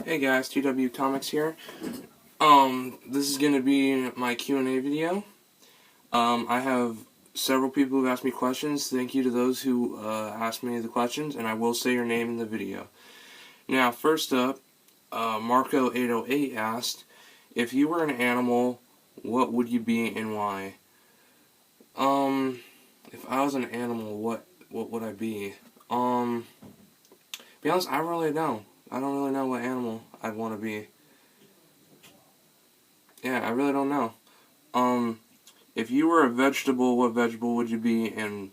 Hey guys, TW Comics here. This is gonna be my Q&A video. I have several people who've asked me questions. Thank you to those who asked me the questions, and I will say your name in the video. Now, first up, Marco808 asked, if you were an animal, what would you be and why? If I was an animal, what would I be? Be honest, I don't really know. I don't really know what animal I'd want to be. Yeah, I really don't know. If you were a vegetable, what vegetable would you be and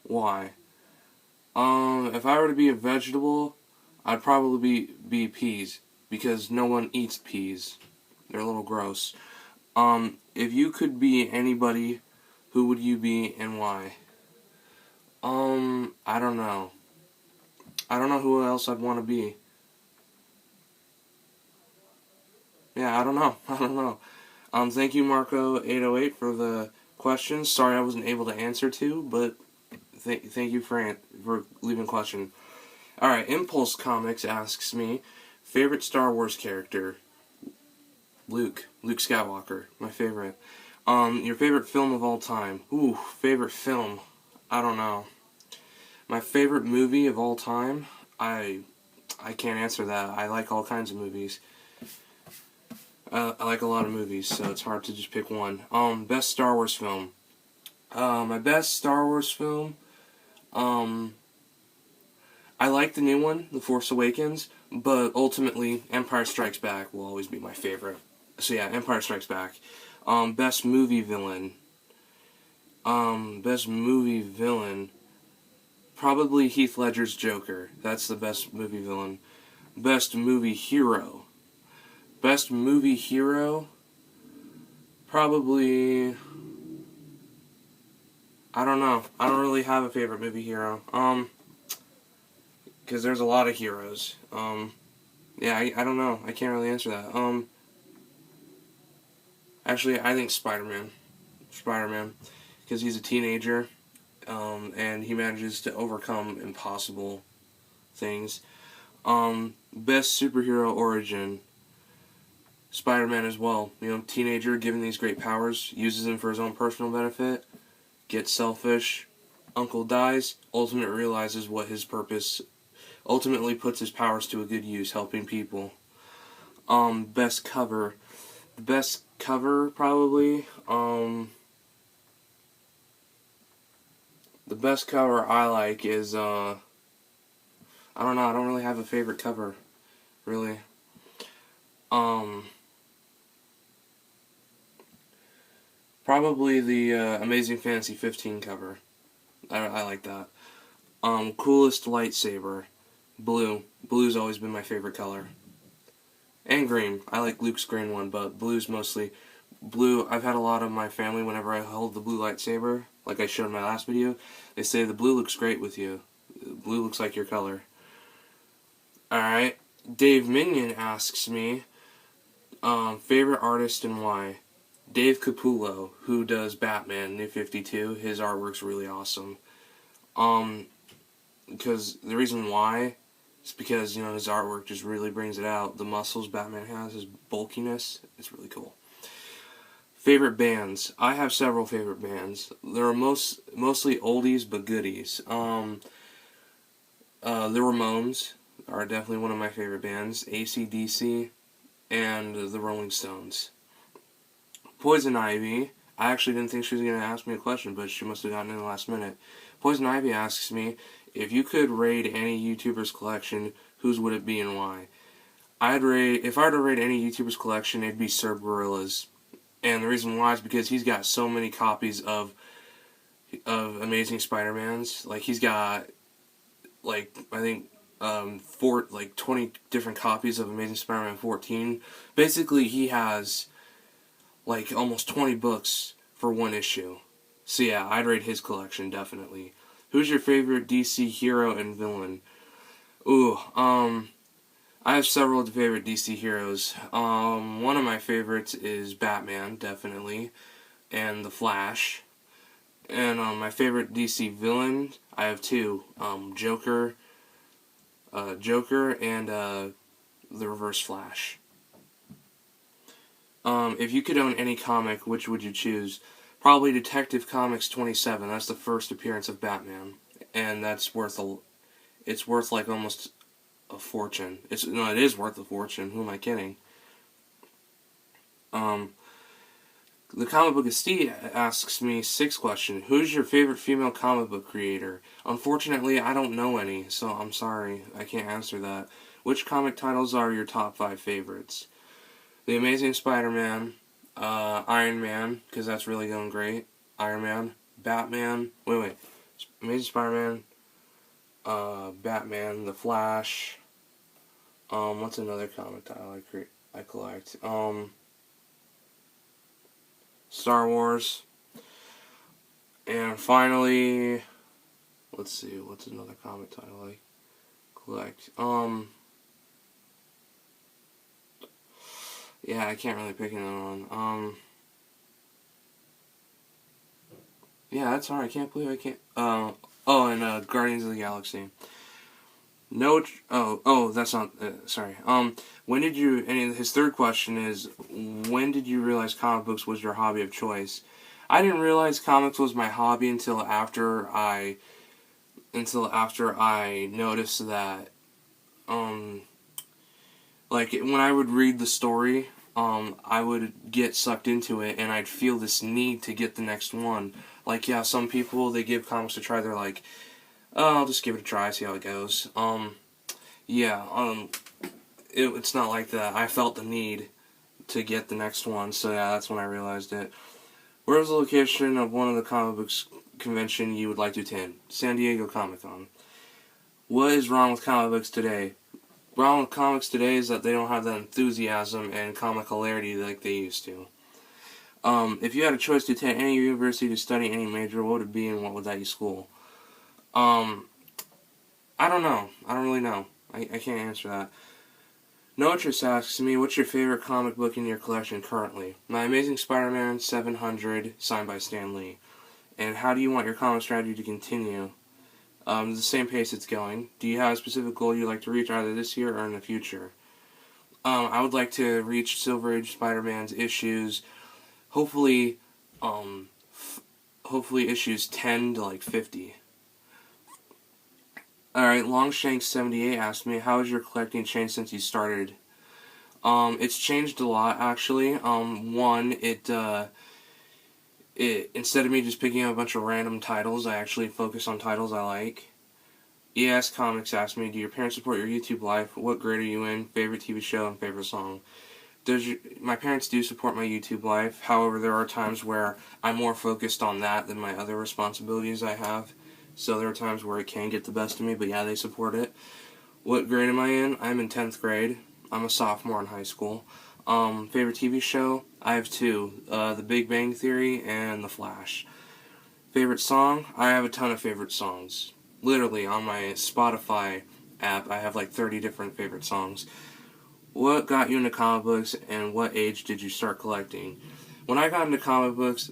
why? If I were to be a vegetable, I'd probably be peas because no one eats peas. They're a little gross. If you could be anybody, who would you be and why? I don't know. I don't know who else I'd want to be. Yeah, I don't know. I don't know. Thank you, Marco808, for the questions. Sorry I wasn't able to answer to, but thank you for leaving a question. Alright, Impulse Comics asks me, favorite Star Wars character? Luke Skywalker, my favorite. Your favorite film of all time? Ooh, favorite film? I don't know. My favorite movie of all time? I can't answer that. I like all kinds of movies. I like a lot of movies, so it's hard to just pick one. Best Star Wars film. My best Star Wars film, I like the new one, The Force Awakens, but ultimately, Empire Strikes Back will always be my favorite. So yeah, Empire Strikes Back. Best movie villain. Best movie villain. Probably Heath Ledger's Joker. That's the best movie villain. Best movie hero. Best movie hero. Probably. I don't know. I don't really have a favorite movie hero. Because there's a lot of heroes. Yeah, I don't know. I can't really answer that. Actually, I think Spider-Man. Spider-Man. Because he's a teenager, and he manages to overcome impossible things. Best superhero origin. Spider-Man as well. You know, teenager given these great powers, uses them for his own personal benefit, gets selfish, uncle dies, ultimately realizes what his purpose, ultimately puts his powers to a good use, helping people. Best cover. The best cover, probably, the best cover I like is, I don't know, I don't really have a favorite cover, really. Probably the Amazing Fantasy 15 cover. I like that. Coolest lightsaber. Blue. Blue's always been my favorite color. And green. I like Luke's green one, but blue's mostly... Blue, I've had a lot of my family, whenever I hold the blue lightsaber, like I showed in my last video, they say the blue looks great with you. Blue looks like your color. Alright. Dave Minion asks me, favorite artist and why? Dave Capullo, who does Batman New 52, his artwork's really awesome. Because the reason why is because, you know, his artwork just really brings it out. The muscles Batman has, his bulkiness, it's really cool. Favorite bands. I have several favorite bands. They're mostly oldies but goodies. The Ramones are definitely one of my favorite bands. AC/DC and the Rolling Stones. Poison Ivy. I actually didn't think she was going to ask me a question, but she must have gotten in the last minute. Poison Ivy asks me, if you could raid any YouTuber's collection, whose would it be and why? If I were to raid any YouTuber's collection, it'd be Sir Gorilla's. And the reason why is because he's got so many copies of Amazing Spider-Mans. Like, he's got, like, I think, 20 different copies of Amazing Spider-Man 14. Basically, he has, like, almost 20 books for one issue. So yeah, I'd rate his collection, definitely. Who's your favorite DC hero and villain? Ooh, I have several favorite DC heroes. One of my favorites is Batman, definitely, and The Flash. And my favorite DC villain, I have two. Joker and the Reverse Flash. If you could own any comic, which would you choose? Probably Detective Comics 27. That's the first appearance of Batman, and that's it's worth like almost a fortune. It is worth a fortune. Who am I kidding? The comic book Steve asks me 6th question. Who's your favorite female comic book creator? Unfortunately, I don't know any, so I'm sorry. I can't answer that. Which comic titles are your top 5 favorites? The Amazing Spider-Man, Iron Man, because that's really going great. Iron Man, Batman, Amazing Spider-Man, Batman, The Flash, what's another comic title I collect? Star Wars. And finally, let's see, what's another comic title I collect? Yeah, I can't really pick another one. Yeah, that's hard. I can't believe I can't. And Guardians of the Galaxy. No. That's not. Sorry. When did you? And his third question is, when did you realize comic books was your hobby of choice? I didn't realize comics was my hobby until after I noticed that. Like when I would read the story, I would get sucked into it, and I'd feel this need to get the next one. Like, yeah, some people, they give comics a try. They're like, oh, I'll just give it a try, see how it goes. It's not like that. I felt the need to get the next one, so yeah, that's when I realized it. Where was the location of one of the comic books convention you would like to attend? San Diego Comic-Con. What is wrong with comic books today? Wrong with comics today is that they don't have that enthusiasm and comic hilarity like they used to. If you had a choice to attend any university to study any major, what would it be and what would that school? I don't know. I don't really know. I can't answer that. Noatress asks me, what's your favorite comic book in your collection currently? My Amazing Spider-Man 700, signed by Stan Lee. And how do you want your comic strategy to continue? The same pace it's going. Do you have a specific goal you'd like to reach either this year or in the future? I would like to reach Silver Age Spider-Man's issues, hopefully issues 10 to like 50. Alright, Longshank78 asked me, how has your collecting changed since you started? It's changed a lot, actually. Instead of me just picking up a bunch of random titles, I actually focus on titles I like. ES Comics asked me, do your parents support your YouTube life? What grade are you in? Favorite TV show and favorite song? My parents do support my YouTube life. However, there are times where I'm more focused on that than my other responsibilities I have. So there are times where it can get the best of me, but yeah, they support it. What grade am I in? I'm in 10th grade. I'm a sophomore in high school. Favorite TV show? I have 2. The Big Bang Theory and The Flash. Favorite song? I have a ton of favorite songs. Literally, on my Spotify app, I have like 30 different favorite songs. What got you into comic books, and what age did you start collecting? When I got into comic books,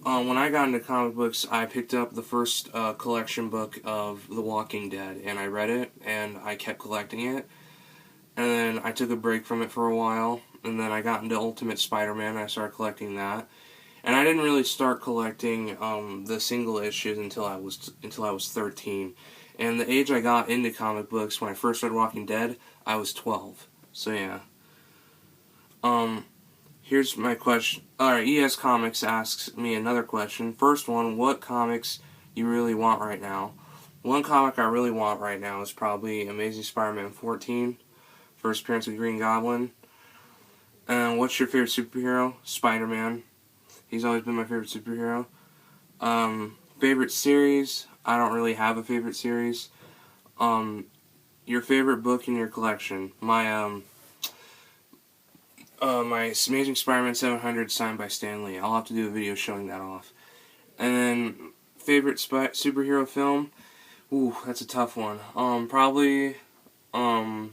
I picked up the first collection book of The Walking Dead, and I read it, and I kept collecting it. And then I took a break from it for a while, and then I got into Ultimate Spider-Man, and I started collecting that. And I didn't really start collecting the single issues until I was 13. And the age I got into comic books, when I first started Walking Dead, I was 12. So yeah. Here's my question. Alright, ES Comics asks me another question. First one, what comics you really want right now? One comic I really want right now is probably Amazing Spider-Man 14. First appearance of Green Goblin. And what's your favorite superhero? Spider-Man. He's always been my favorite superhero. Favorite series? I don't really have a favorite series. Your favorite book in your collection? My Amazing Spider-Man 700 signed by Stan Lee. I'll have to do a video showing that off. And then, favorite superhero film? Ooh, that's a tough one. Probably, I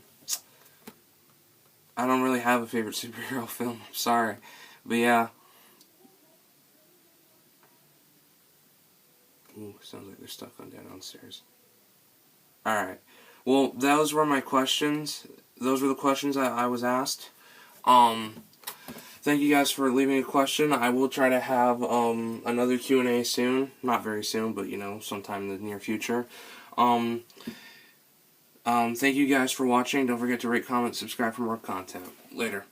don't really have a favorite superhero film. Sorry. But yeah. Ooh, sounds like they're stuck on downstairs. Alright. Well, those were my questions. those were the questions I was asked. Thank you guys for leaving a question. I will try to have another Q&A soon. Not very soon, but sometime in the near future. Thank you guys for watching. Don't forget to rate, comment, subscribe for more content. Later.